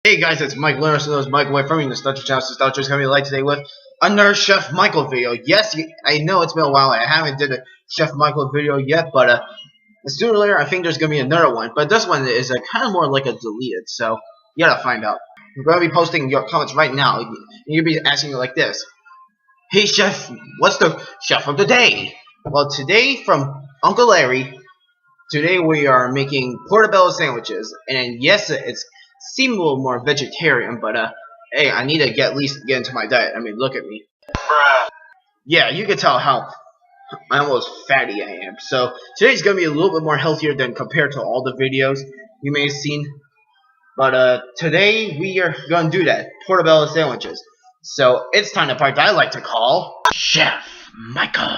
Hey guys, it's Mike Leonard, so Mike away from you, Nostalgia Channel. Nostalgia is coming to light today with another Chef Michael video. Yes, I know it's been a while. I haven't did a Chef Michael video yet, but sooner or later I think there's gonna be another one. But this one is kind of more like a deleted, so you gotta find out. I'm gonna be posting your comments right now. You'll be asking me like this: Hey Chef, what's the Chef of the day? Well, today from Uncle Larry. Today we are making portobello sandwiches, and yes, it's seem a little more vegetarian, but hey, I need to at least get into my diet. I mean, look at me. Yeah, you can tell how almost fatty I am. So today's gonna be a little bit more healthier than compared to all the videos you may have seen. But today we are gonna do that portobello sandwiches. So it's time to part that I like to call Chef Michael.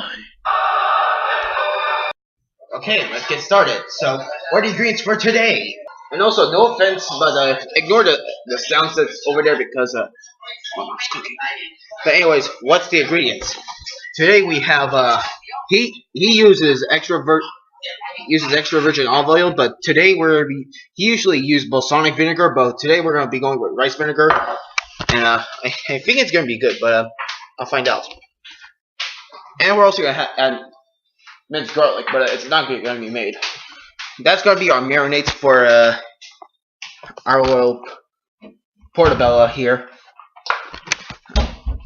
Okay, let's get started. So, what are the ingredients for today? And also, no offense, but ignore the sound that's over there because Mom's cooking. But anyways, what's the ingredients? Today we have he uses extra virgin olive oil, but today he usually uses balsamic vinegar, but today we're gonna be going with rice vinegar, and I think it's gonna be good, but I'll find out. And we're also gonna add minced garlic, but it's not going to be made. That's going to be our marinades for our little portobello here.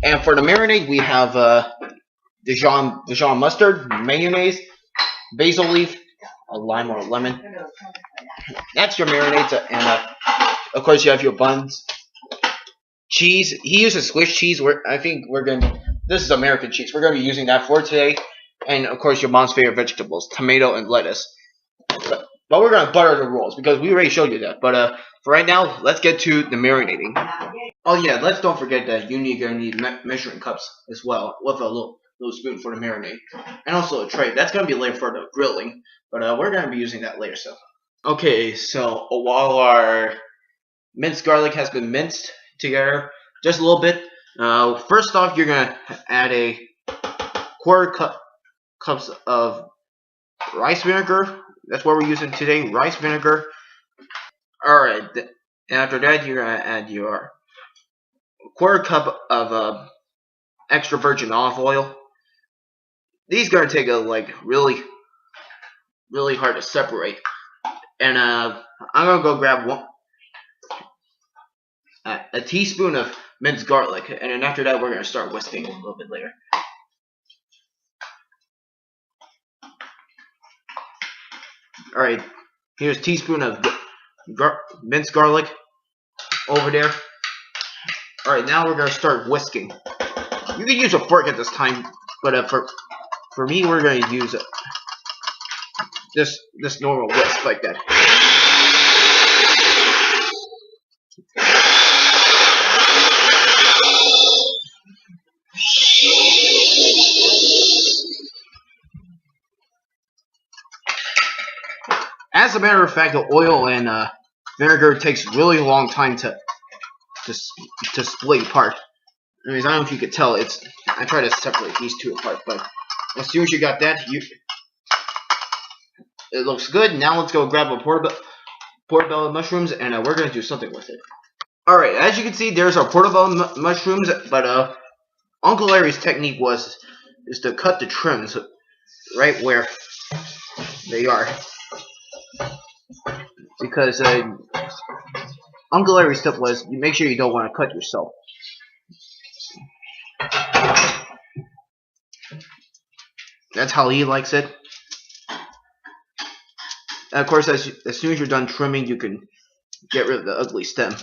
And for the marinade, we have Dijon mustard, mayonnaise, basil leaf, a lime or a lemon. That's your marinades, and of course you have your buns. Cheese. He uses Swiss cheese. This is American cheese. We're going to be using that for today. And of course your mom's favorite vegetables, tomato and lettuce. But we're gonna butter the rolls because we already showed you that. But for right now, let's get to the marinating. Oh yeah, don't forget that you're gonna need measuring cups as well, with a little spoon for the marinade, and also a tray. That's gonna be later for the grilling, but we're gonna be using that later. So okay, so while our minced garlic has been minced together just a little bit, first off you're gonna add a quarter cups of rice vinegar. That's what we're using today, rice vinegar. Alright, after that you're going to add your quarter cup of extra virgin olive oil. These are going to take really hard to separate. And I'm going to go grab a teaspoon of minced garlic. And then after that we're going to start whisking a little bit later. Alright, here's a teaspoon of minced garlic over there. Alright, now we're going to start whisking. You can use a fork at this time, but for me, we're going to use this normal whisk like that. As a matter of fact, the oil and vinegar takes really long time to split apart. I mean, I don't know if you could tell. I try to separate these two apart, but as soon as you got that, it looks good. Now let's go grab a portobello mushrooms, and we're gonna do something with it. All right, as you can see, there's our portobello mushrooms, but Uncle Larry's technique is to cut the trims right where they are. Because Uncle Larry's tip was, you make sure you don't want to cut yourself. That's how he likes it. And of course, as soon as you're done trimming, you can get rid of the ugly stem.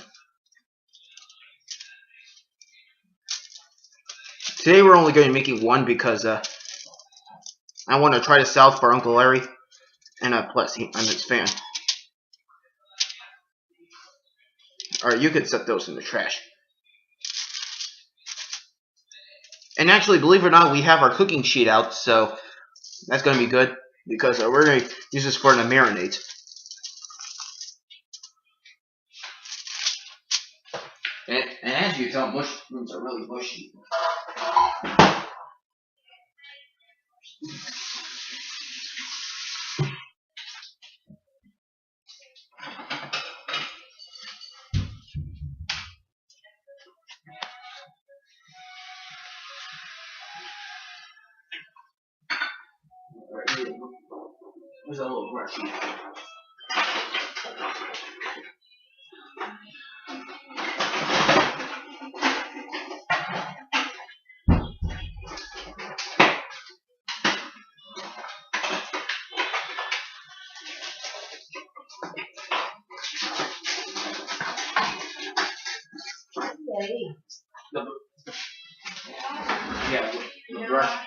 Today we're only going to be making one because I want to try this out for Uncle Larry, and plus I'm his fan. Alright, you can set those in the trash. And actually, believe it or not, we have our cooking sheet out, so that's going to be good, because we're going to use this for the marinades. And as you can tell, mushrooms are really mushy. was a little rushy. Yeah, the brush.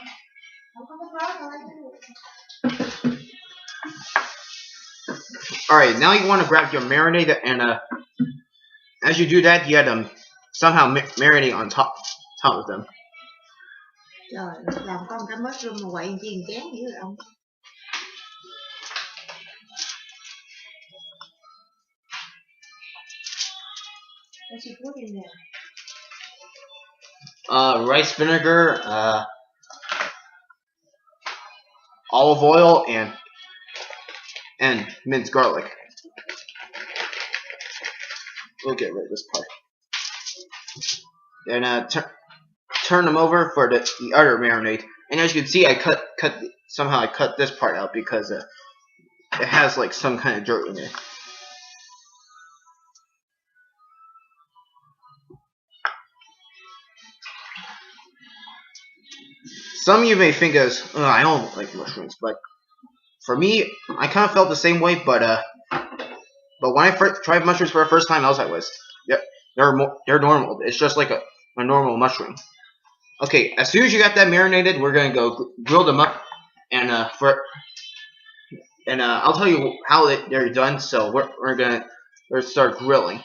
Alright, now you want to grab your marinade, and as you do that, you had to somehow marinate on top of them. Trời, làm con cái mushroom mà quậy chiên chén dữ rồi ông. What's your food in there? Rice vinegar, olive oil, and minced garlic. We'll get rid of this part. And turn them over for the other marinade. And as you can see, I somehow I cut this part out because it has like some kind of dirt in it. Some of you may think I don't like mushrooms, but for me, I kind of felt the same way. But when I first tried mushrooms for the first time, I was like, they're normal. It's just like a normal mushroom. Okay, as soon as you got that marinated, we're gonna go grill them up, and I'll tell you how they're done. So we're gonna start grilling.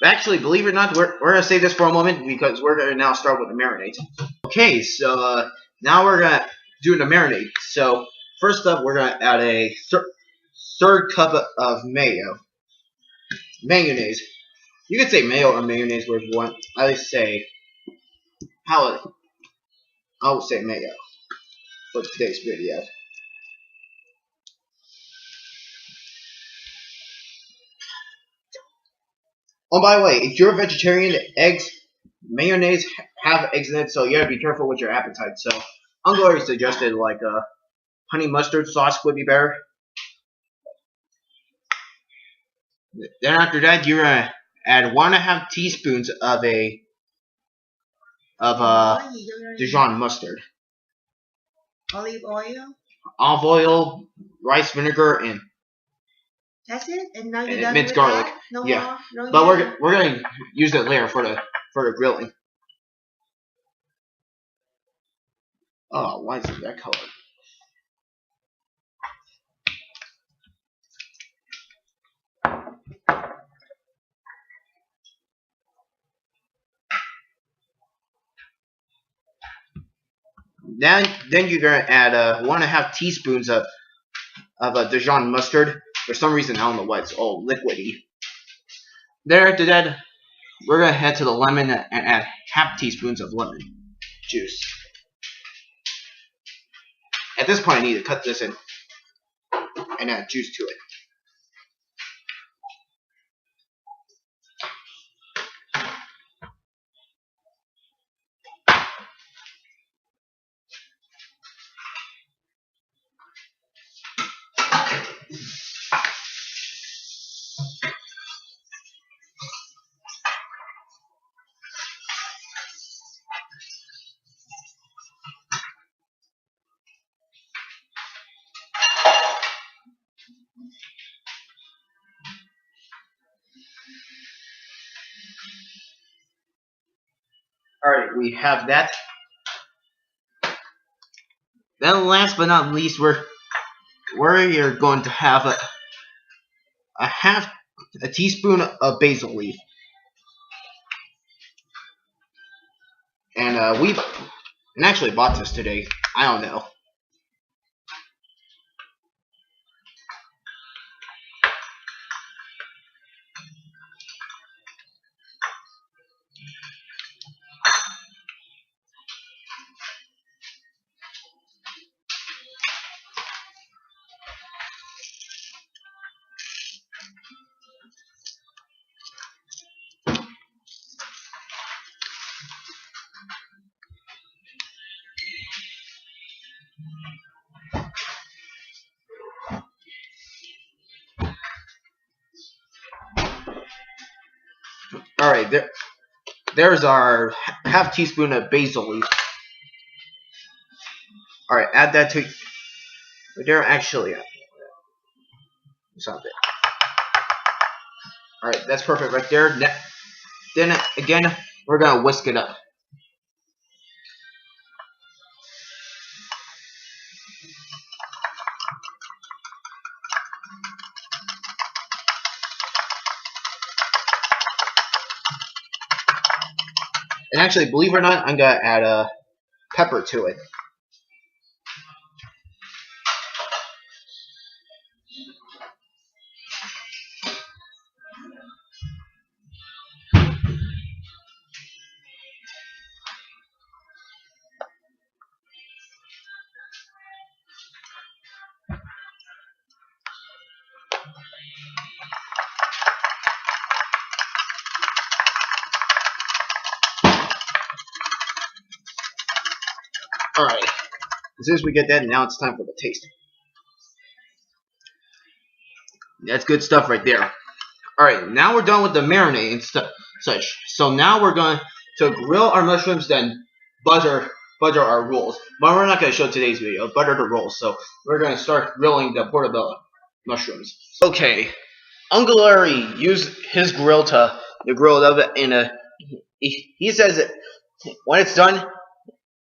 Actually, believe it or not, we're gonna save this for a moment because we're gonna now start with the marinade. Okay, so now we're gonna do the marinade. So first up, we're gonna add a third cup of mayonnaise. You could say mayo or mayonnaise where you want. I say I would say mayo for today's video. Oh, by the way, if you're a vegetarian, mayonnaise have eggs in it, so you gotta be careful with your appetite. So Uncle already suggested like honey mustard sauce would be better. Then after that, you're gonna add 1.5 teaspoons of Dijon mustard, Olive oil, rice vinegar, and that's it. And now you're and done minced with garlic. That? No Yeah, more. No but more. we're gonna use it later for the grilling. Oh, why is it that color? Then you're gonna add 1.5 teaspoons of Dijon mustard. For some reason, I don't know why it's all liquidy. Then after that, we're gonna head to the lemon and add 1/2 teaspoons of lemon juice. At this point, I need to cut this in and add juice to it. Alright, we have that. Then last but not least, we're going to have a 1/2 teaspoon of basil leaf. And we actually bought this today. I don't know. Alright, there's our half teaspoon of basil leaf. Alright, add that to there actually. Something. Alright, that's perfect right there. Then again, we're gonna whisk it up. And actually, believe it or not, I'm gonna add a pepper to it. Alright, as soon as we get that, now it's time for the taste. That's good stuff right there. Alright, now we're done with the marinade and such. So now we're going to grill our mushrooms, then butter our rolls. But we're not going to show today's video, butter the rolls. So we're going to start grilling the portobello mushrooms. Okay, Uncle Larry used his grill to grill it up, and he says that when it's done,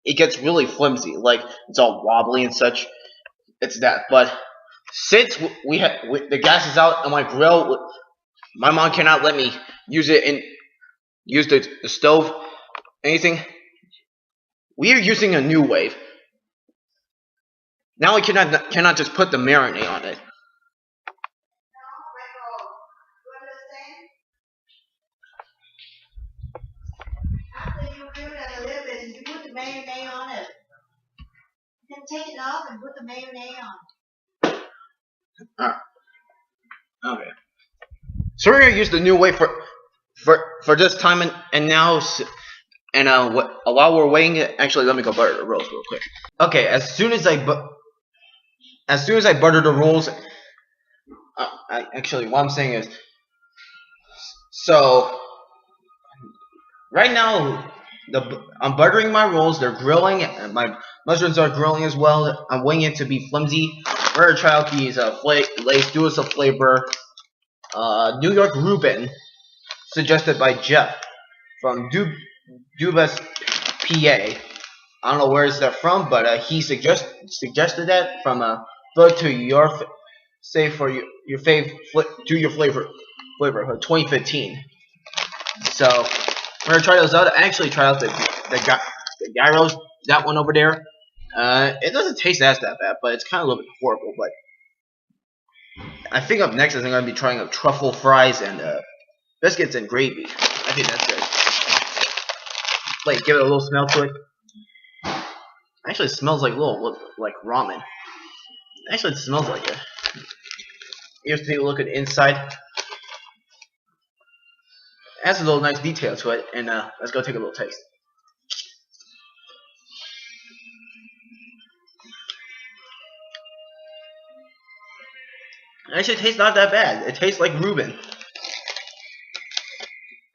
it gets really flimsy, like it's all wobbly and such. It's that, but since the gas is out on my grill, my mom cannot let me use it and use the stove, anything. We are using a new wave. Now we cannot just put the marinade on it. After you grill it a little bit and you put the mayonnaise on it. Then take it off and put the mayonnaise on. Okay. So we're gonna use the new way for this time, and now, and while we're waiting it, actually let me go butter the rolls real quick. Okay, as soon as I butter the rolls, actually what I'm saying is, so right now I'm buttering my rolls. They're grilling. My mushrooms are grilling as well. I'm waiting it to be flimsy. We're gonna try out these Lay's Do Us a Flavor New York Reuben, suggested by Jeff from Dubas, PA. I don't know where is that from, but he suggested that from Vote to Your Say for your fave do your flavor 2015. So we're gonna try those out. I actually tried out the gyros, that one over there. It doesn't taste that bad, but it's kind of a little bit horrible. But I think up next is I'm gonna be trying out truffle fries and biscuits and gravy. I think that's good. Like, give it a little smell to it. Actually, it smells like like ramen. Actually, it smells like it. Here's take a look at the inside. It has a little nice detail to it, and let's go take a little taste. It actually tastes not that bad. It tastes like Reuben.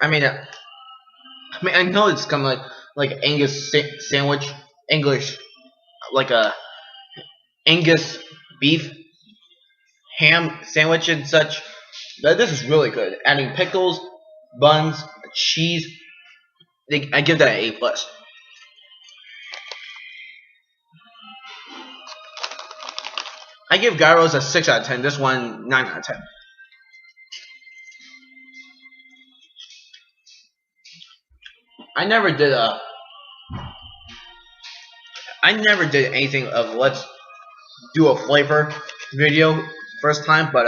I mean, I know it's kind of like Angus sandwich, English, like a Angus beef ham sandwich and such. But this is really good. Adding pickles, buns, cheese. I give that an A+. I give gyros a 6 out of 10. This one 9 out of 10. I never did anything of let's do a flavor video first time, but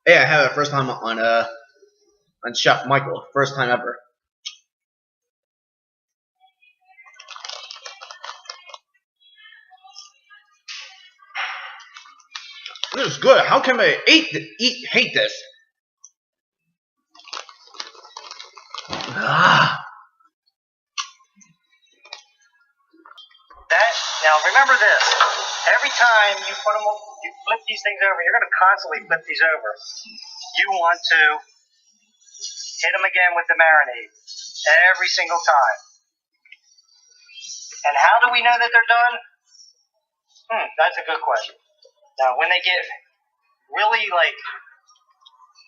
yeah, I had it first time on Chef Michael, first time ever. This is good. How can I hate this? Now remember this, every time you flip these things over, you're going to constantly flip these over. You want to hit them again with the marinade every single time. And how do we know that they're done? That's a good question. Now, when they get really like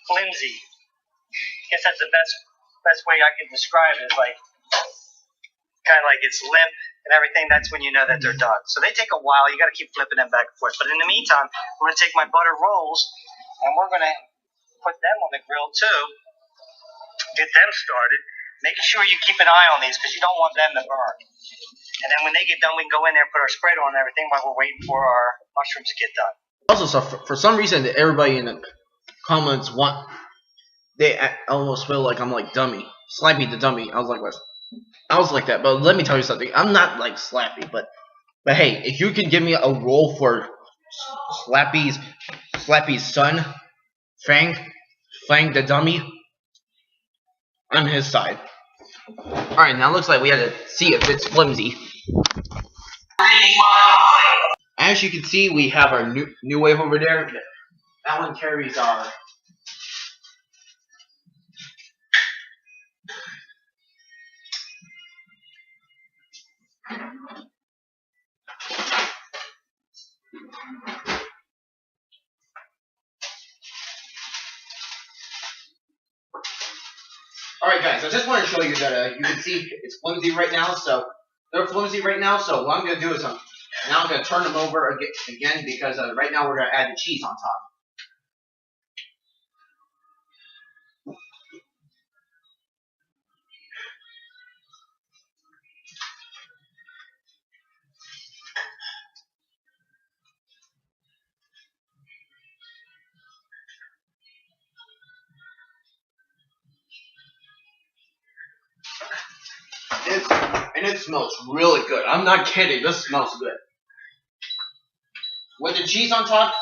flimsy, I guess that's the best way I can describe it. Is like kind of like it's limp and everything. That's when you know that they're done. So they take a while. You got to keep flipping them back and forth. But in the meantime, I'm going to take my butter rolls and we're going to put them on the grill too. Get them started. Making sure you keep an eye on these because you don't want them to burn. And then when they get done, we can go in there and put our spread on and everything while we're waiting for our mushrooms to get done. Also, so for some reason, everybody in the comments they almost feel like I'm like dummy, Slappy the dummy. I was like, what? I was like that. But let me tell you something. I'm not like Slappy, but hey, if you can give me a role for Slappy's son, Fang the dummy, I'm his side. All right, now it looks like we had to see if it's flimsy. As you can see, we have our new wave over there. That one carries our Alright guys, I just want to show you that you can see it's flimsy right now, so they're flimsy right now, so what I'm going to do is now I'm going to turn them over again because right now we're going to add the cheese on top. And it smells really good. I'm not kidding. This smells good. With the cheese on top,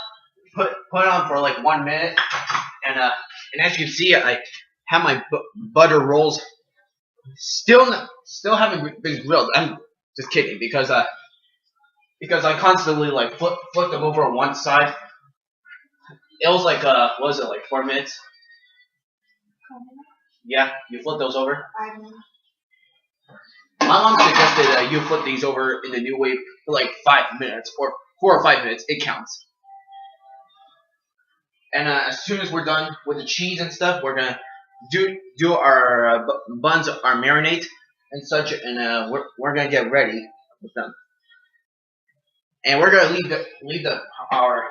put it on for like 1 minute, and as you can see, I have my butter rolls still haven't been grilled. I'm just kidding because I constantly like flip them over on one side. It was like what was it, like 4 minutes? Yeah, you flip those over. 5 minutes. My mom suggested you flip these over in the new wave for like 5 minutes, or 4 or 5 minutes. It counts. And as soon as we're done with the cheese and stuff, we're gonna do our buns, our marinade and such, and we're gonna get ready with them. And we're gonna leave our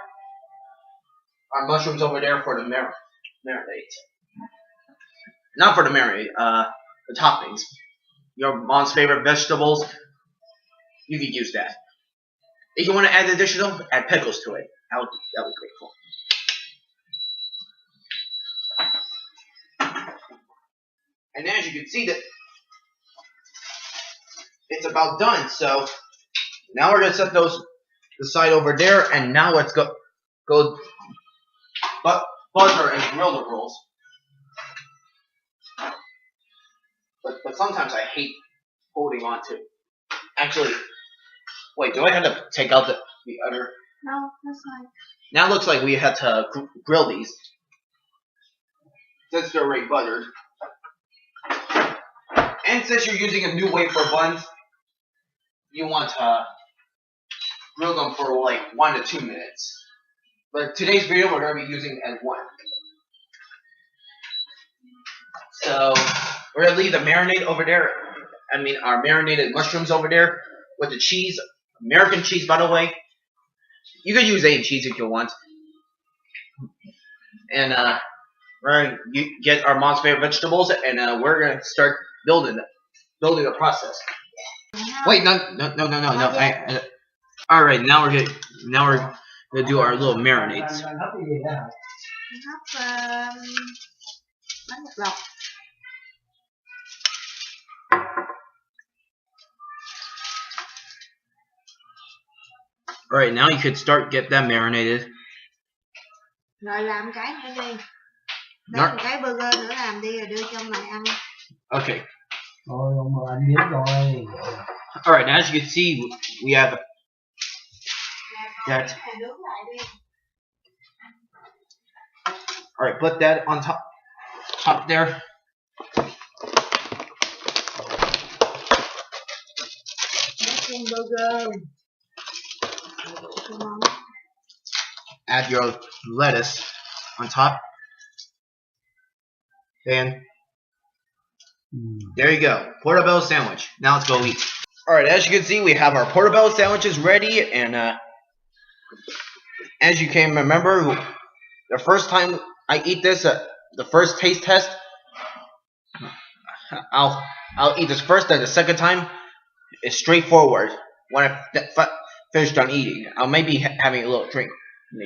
mushrooms over there for the marinade. Not for the marinade. The toppings. Your mom's favorite vegetables, you can use that. If you want to add additional, add pickles to it. That would be great. And as you can see, that it's about done. So now we're gonna set those aside over there, and now let's go butter and grill the rolls. But sometimes I hate holding on to. Actually, wait, do I have to take out the other? No, that's fine. Now it looks like we have to grill these. Since they're already buttered. And since you're using a new way for buns, you want to grill them for like 1 to 2 minutes. But today's video we're going to be using at 1. So we're going to leave the marinade over there. I mean our marinated mushrooms over there with the cheese. American cheese, by the way. You can use any cheese if you want. And we're going to get our mom's favorite vegetables, and we're going to start building the process. Wait, no. All right, now we're gonna do our little marinades. Bánh bột lọc. All right, now you could get that marinated. Rồi làm cái nữa đi. Lấy một cái burger nữa làm đi rồi đưa cho mày ăn. Okay. All right, now as you can see, we have that. All right, put that on top there. hamburger. Add your lettuce on top. And there you go. Portobello sandwich. Now let's go eat. Alright, as you can see, we have our portobello sandwiches ready. And as you can remember, the first time I eat this, the first taste test, I'll eat this first, and the second time is straightforward. When I finish done eating, I'll maybe having a little drink.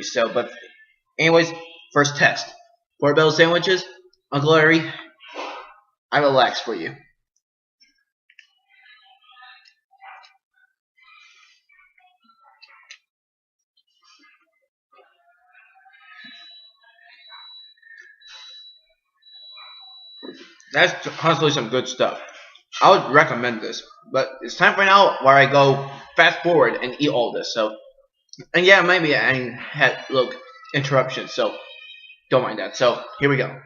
So, but anyways, first test. Portobello sandwiches, Uncle Larry, I have a lax for you. That's honestly some good stuff. I would recommend this, but it's time for now where I go fast forward and eat all this. So, and yeah, maybe I had little interruptions, so don't mind that. So here we go.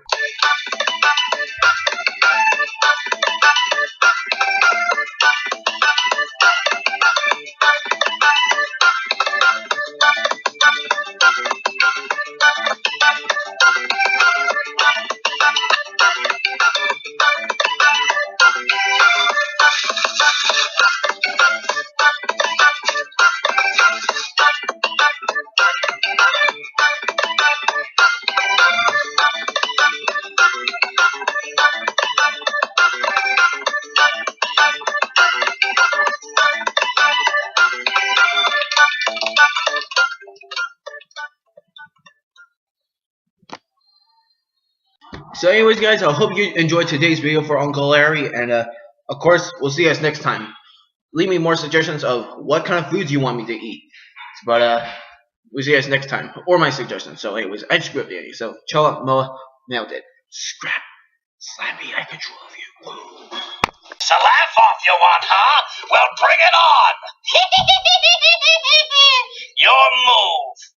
So anyways, guys, I hope you enjoyed today's video for Uncle Larry, and of course, we'll see you guys next time. Leave me more suggestions of what kind of foods you want me to eat. But we'll see you guys next time, or my suggestions. So anyways, I just scripted it. So chill out, Moa, nailed it. Scrap, Slappy, I control of you. So laugh off you want, huh? Well, bring it on! Your move.